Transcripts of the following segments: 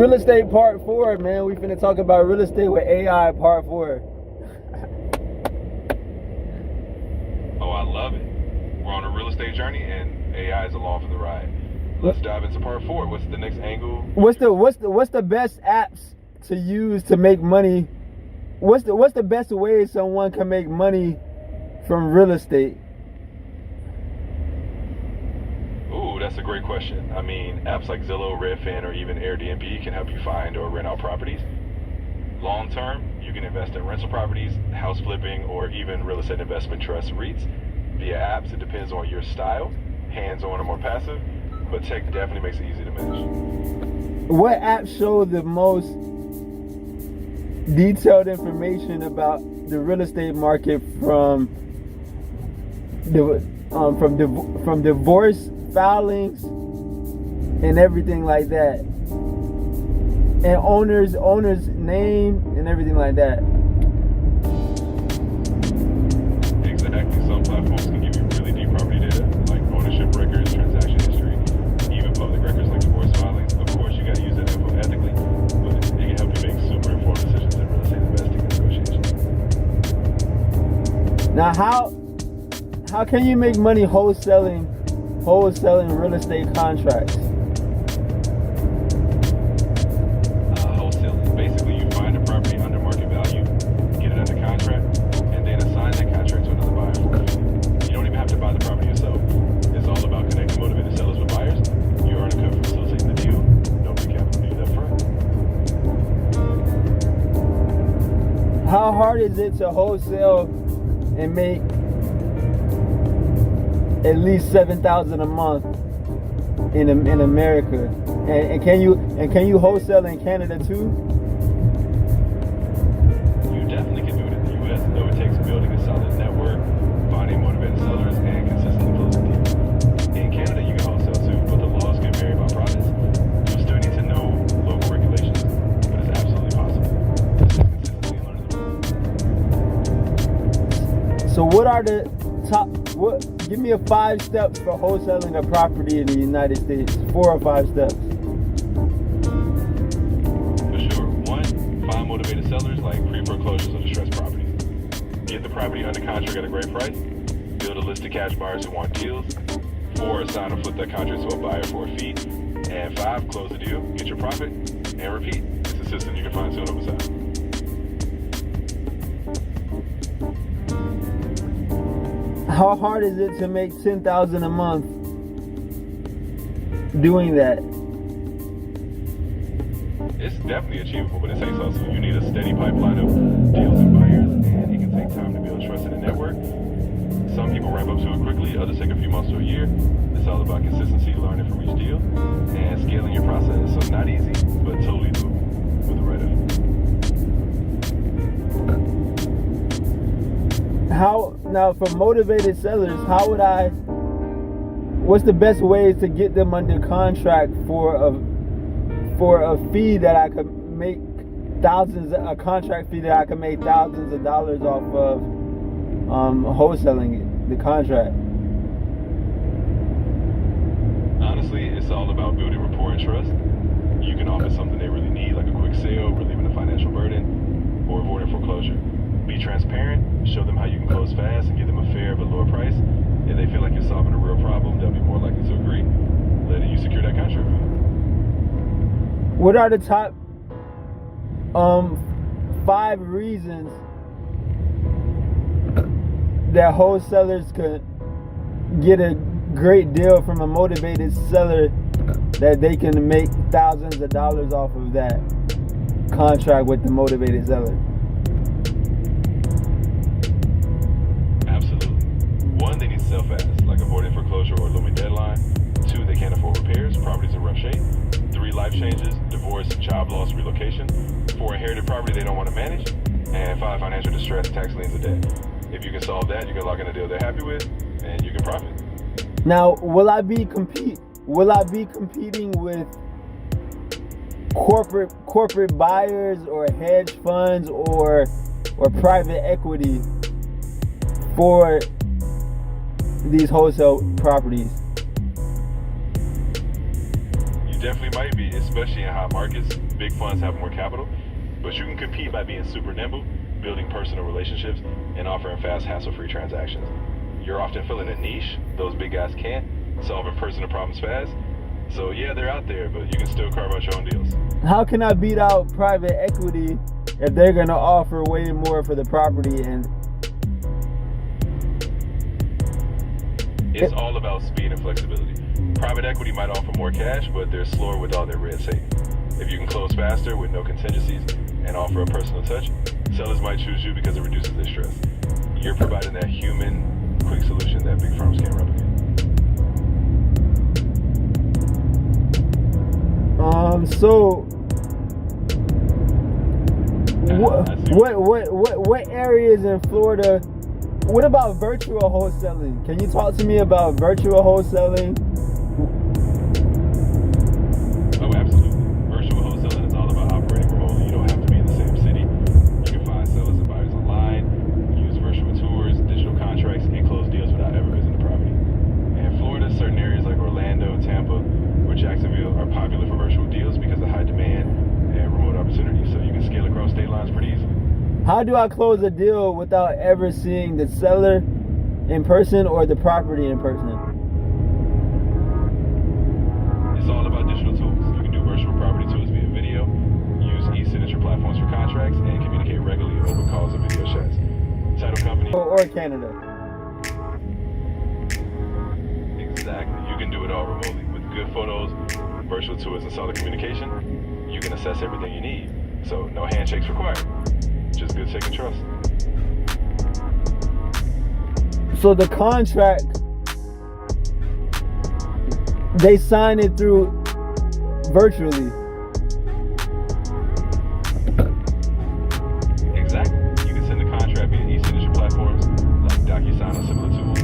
Real estate part 4, man. We finna talk about real estate with AI part 4. Oh, I love it. We're on a real estate journey, and AI is along for the ride. Let's dive into part 4. What's the next angle? What's the best apps to use to make money? What's the best way someone can make money from real estate? Ooh, that's a great question. I mean, apps like Zillow, Redfin, or even Airbnb can help you find or rent out properties. Long term, you can invest in rental properties, house flipping, or even real estate investment trusts, REITs. Via apps, it depends on your style, hands-on or more passive, but tech definitely makes it easy to manage. What apps show the most detailed information about the real estate market from divorce filings and everything like that, and owner's name and everything like that? Exactly. Some platforms can give you really deep property data, like ownership records, transaction history, even public records like divorce filings. Of course, you got to use that info ethically, but it can help you make super informed decisions in real estate investing and negotiations. Now, how can you make money wholesaling real estate contracts? Wholesaling. Basically, you find a property under market value, get it under contract, and then assign that contract to another buyer for a fee. You don't even have to buy the property yourself. It's all about connecting motivated sellers with buyers. You earn a cut for facilitating the deal. Don't be capital needed up front. How hard is it to wholesale and make at least $7,000 a month in America? And can you wholesale in Canada too? You definitely can do it in the U.S., though it takes building a solid network, finding motivated sellers, and consistently closing deals. In Canada, you can wholesale too, but the laws can vary by province. You still need to know local regulations, but it's absolutely possible. It's just consistency and learning the ropes. So what are the give me a 5 steps for wholesaling a property in the United States. 4 or 5 steps. For sure. 1, find motivated sellers like pre-foreclosures or distressed properties. Get the property under contract at a great price. Build a list of cash buyers who want deals. 4, assign or flip that contract to a buyer for a fee. And 5, close the deal, get your profit, and repeat. It's a system you can find soon over time. How hard is it to make $10,000 a month doing that? It's definitely achievable, but it takes hustle. You need a steady pipeline of deals and buyers, and it can take time to build trust in a network. Some people ramp up to it quickly, others take a few months to a year. It's all about consistency, learning from each deal, and scaling your process. So not easy, but totally doable with the right effort. Now for motivated sellers, what's the best ways to get them under contract for a fee that I could make a contract fee that I could make thousands of dollars off of wholesaling the contract? Honestly, it's all about building rapport and trust. You can offer something they really need, like a quick sale, relieving a financial burden, or avoiding foreclosure. Be transparent, show them how you can close fast, and give them a fair but lower price. If they feel like you're solving a real problem, they'll be more likely to agree, letting you secure that contract. What are the top 5 reasons that wholesalers could get a great deal from a motivated seller that they can make thousands of dollars off of that contract with the motivated seller? Absolutely. 1, they need to sell fast, like avoiding foreclosure or looming deadline. 2, they can't afford repairs, property's in rough shape. 3, life changes, divorce, job loss, relocation. 4, inherited property they don't want to manage. And 5, financial distress, tax liens, or debt. If you can solve that, you can lock in a deal they're happy with, and you can profit. Now, will I be competing with corporate buyers or hedge funds or private equity for these wholesale properties? You definitely might be, especially in hot markets. Big funds have more capital, but you can compete by being super nimble, building personal relationships, and offering fast, hassle-free transactions. You're often filling a niche those big guys can't, solving personal problems fast. So yeah, they're out there, but you can still carve out your own deals. How can I beat out private equity if they're gonna offer way more for the property? And it's all about speed and flexibility. Private equity might offer more cash, but they're slower with all their red tape. If you can close faster with no contingencies and offer a personal touch, sellers might choose you because it reduces their stress. You're providing that human, quick solution that big firms can't replicate. So what areas in Florida? What about virtual wholesaling? Can you talk to me about virtual wholesaling? Oh, absolutely. Virtual wholesaling is all about operating remotely. You don't have to be in the same city. You can find sellers and buyers online, use virtual tours, digital contracts, and close deals without ever visiting the property. And in Florida, certain areas like Orlando, Tampa, or Jacksonville are popular for virtual deals because of high demand and remote opportunities. So you can scale across state lines pretty easily. How do I close a deal without ever seeing the seller in person or the property in person? It's all about digital tools. You can do virtual property tours via video, use e-signature platforms for contracts, and communicate regularly over calls and video chats. Title company Or Canada. Exactly. You can do it all remotely with good photos, virtual tours, and solid communication. You can assess everything you need. So no handshakes required. Just good tech and trust. So the contract, they sign it through virtually. Exactly. You can send the contract via e-signature platforms like DocuSign or similar tools.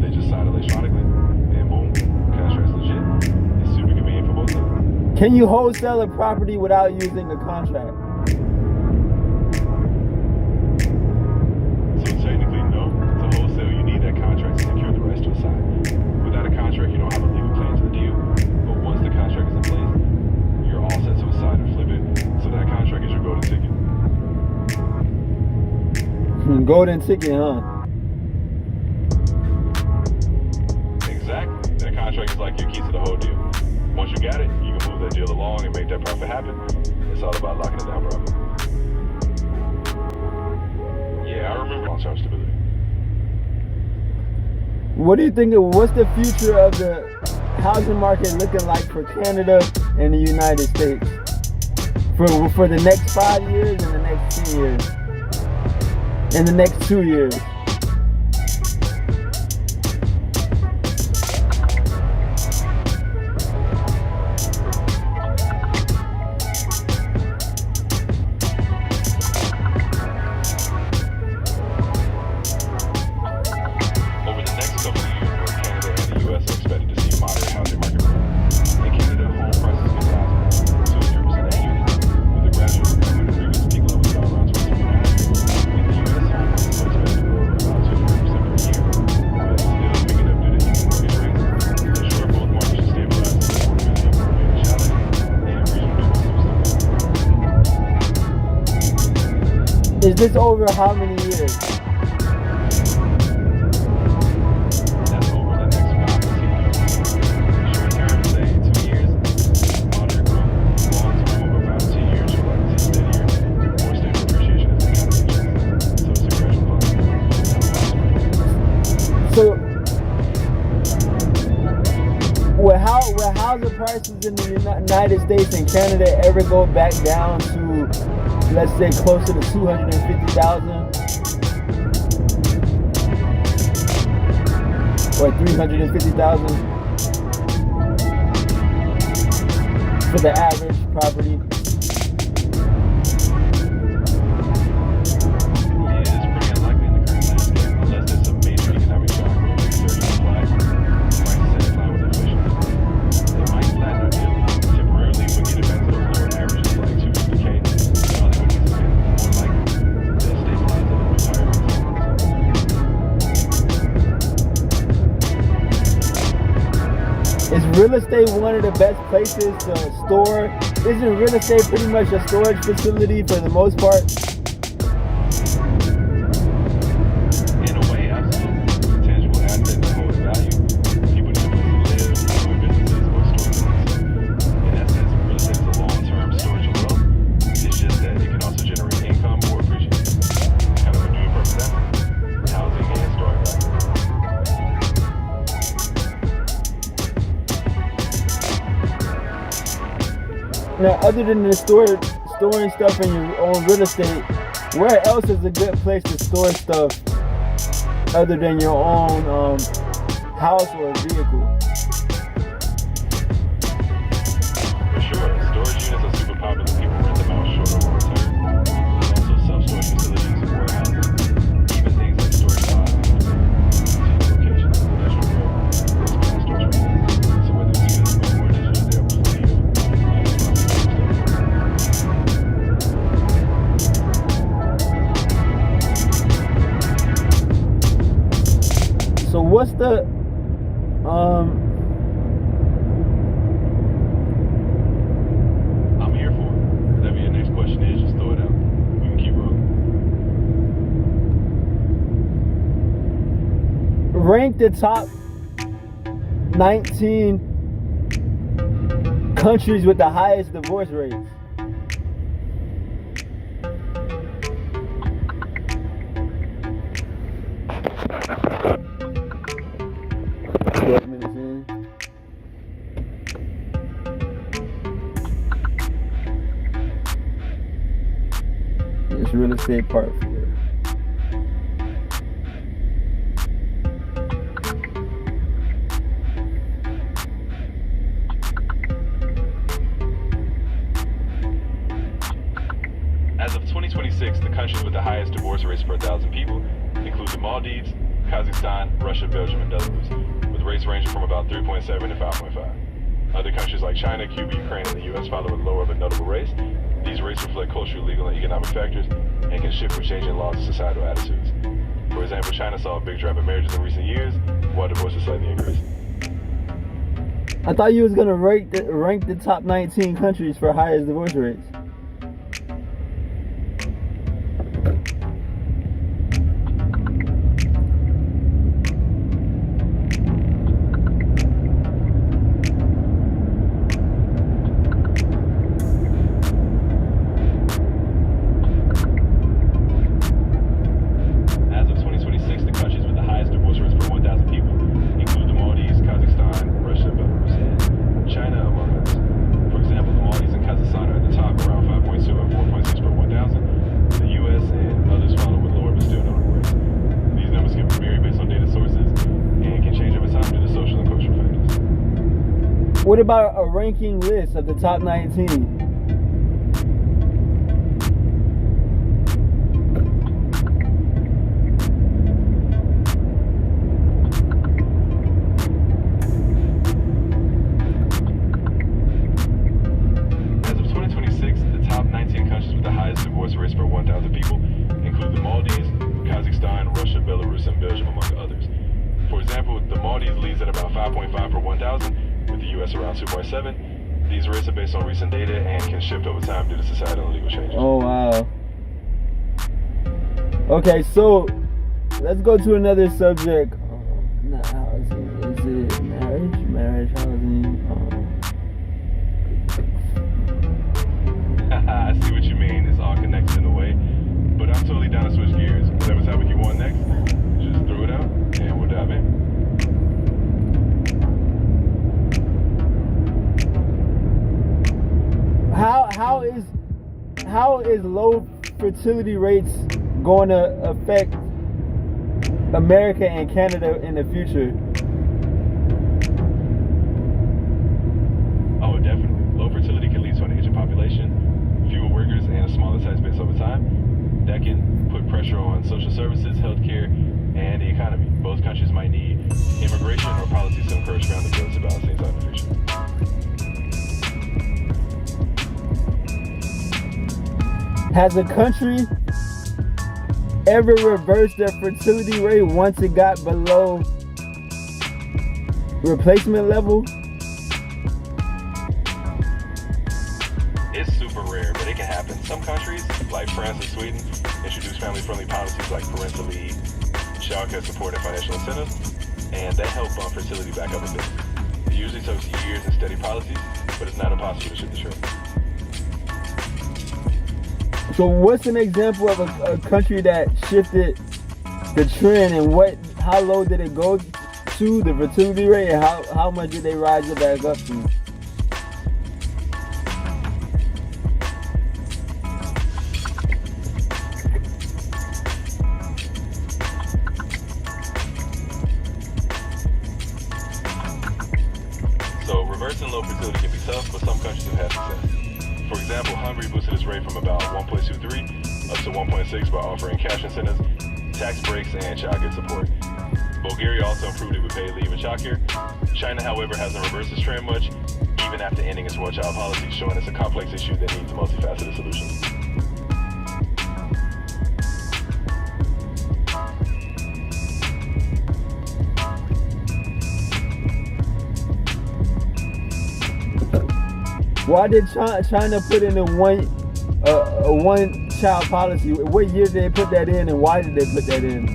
They just sign electronically, and boom, contract's legit. It's super convenient for both of them. Can you wholesale a property without using a contract? So technically, no. To wholesale, you need that contract to secure the rights to a sign. Without a contract, you don't have a legal claim to the deal. But once the contract is in place, you're all set to assign and flip it. So that contract is your golden ticket. Golden ticket, huh? Exactly. That contract is like your key to the whole deal. Once you got it, you can move that deal along and make that profit happen. It's all about locking it down properly. Yeah, I remember long-term stability. What do you think? What's the future of the housing market looking like for Canada and the United States for the next 5 years and the next 10 years and the next 2 years? Is this over how many years? That's over the next 5 to 10 years. Short term, say 2 years. Moderate growth. Long term, over 5 to 10 years, you'll likely see steadier, more stable appreciation as the economy adjusts. So it's a gradual process. So, will housing prices in the United States and Canada ever go back down to, let's say, closer to 250,000 or 350,000 for the average property? Yeah, it's pretty unlikely in the current landscape, unless there's some major economic shock or a big surge in supply. Prices set decline with inflation. They might flatten or dip temporarily, but get it back to those lower averages like 250K. Is real estate one of the best places to store? Isn't real estate pretty much a storage facility for the most part? In a way, absolutely. Tangible asset that holds value. People need a place to live, doing businesses, or store things. In essence, real estate is a long-term storage of wealth. It's just that it can also generate income or appreciation. Kind of a dual purpose asset. Housing and storage value. Now, other than the storing stuff in your own real estate, where else is a good place to store stuff other than your own house or vehicle? For sure, storage units are super popular. People rent them out short or long term. There's also self-storage facilities, warehouses, even things like storage pods, locations, industrial growth, small storage facilities. So whether it's physical or digital, there are plenty of So what's the I'm here for it. Whatever your next question is, just throw it out. We can keep rolling. rank the top 19 countries with the highest divorce rates? 12 minutes in. It's real estate part 4. As of 2026, the countries with the highest divorce rates per 1,000 people include the Maldives, Kazakhstan, Russia, Belgium, and Belarus, with rates ranging from about 3.7 to 5.5. Other countries like China, Cuba, Ukraine, and the U.S. follow with lower but notable rates. These rates reflect cultural, legal, and economic factors and can shift with changing laws and societal attitudes. For example, China saw a big drop in marriages in recent years, while divorces slightly increased. I thought you was gonna rank the top 19 countries for highest divorce rates. What about a ranking list of the top 19? As of 2026, the top 19 countries with the highest divorce rates per 1,000 people include the Maldives, Kazakhstan, Russia, Belarus, and Belgium, among others. For example, the Maldives leads at about 5.5 per 1,000, with the U.S. around 2.7. These rates are based on recent data and can shift over time due to societal and legal changes. Oh, wow. Okay, so let's go to another subject. Not housing. Is it marriage? Marriage, housing. I see what you mean. It's all connected in a way. But I'm totally down to switch gears. Whatever topic you want next, just throw it out and we'll dive in. How is low fertility rates going to affect America and Canada in the future? Oh, definitely. Low fertility can lead to an aging population, fewer workers, and a smaller tax base over time. That can put pressure on social services, healthcare, and the economy. Both countries might need immigration or policies to encourage family growth to balance things out in the future. Has a country ever reversed their fertility rate once it got below replacement level? It's super rare, but it can happen. Some countries, like France and Sweden, introduce family-friendly policies like parental leave, childcare support, and financial incentives, and they help bump fertility back up a bit. It usually takes years and steady policies, but it's not impossible to shift the trend. So what's an example of a country that shifted the trend, and how low did it go to, the fertility rate, and how much did they rise it back up to? So reversing low fertility can be tough, but some countries have had success. For example, Hungary boosted its rate from about 1.23 up to 1.6 by offering cash incentives, tax breaks, and childcare support. Bulgaria also improved it with paid leave and childcare. China, however, hasn't reversed its trend much, even after ending its one-child policy, showing it's a complex issue that needs a multifaceted solution. Why did China put in a one-child policy? What year did they put that in, and why did they put that in?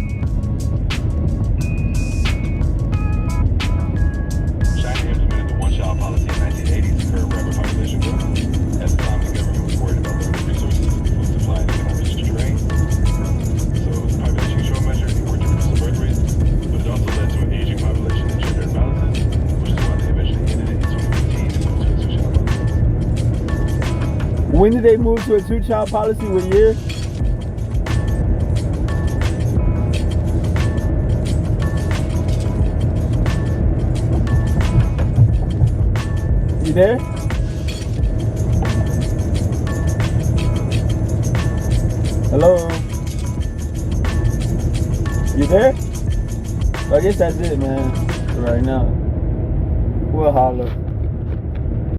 China implemented the one-child policy in the 1980s to curb rapid population growth. At the time, the government was worried about limited resources, food supply, and economic strain. So it was a population control measure. It worked to reduce the birth rate, but it also led to an aging population and gender imbalances, which is why they eventually ended it in 2015 and moved to a two-child policy. When did they move to a two-child policy? What year? You there? Hello? You there? So I guess that's it, man, for right now. We'll holler.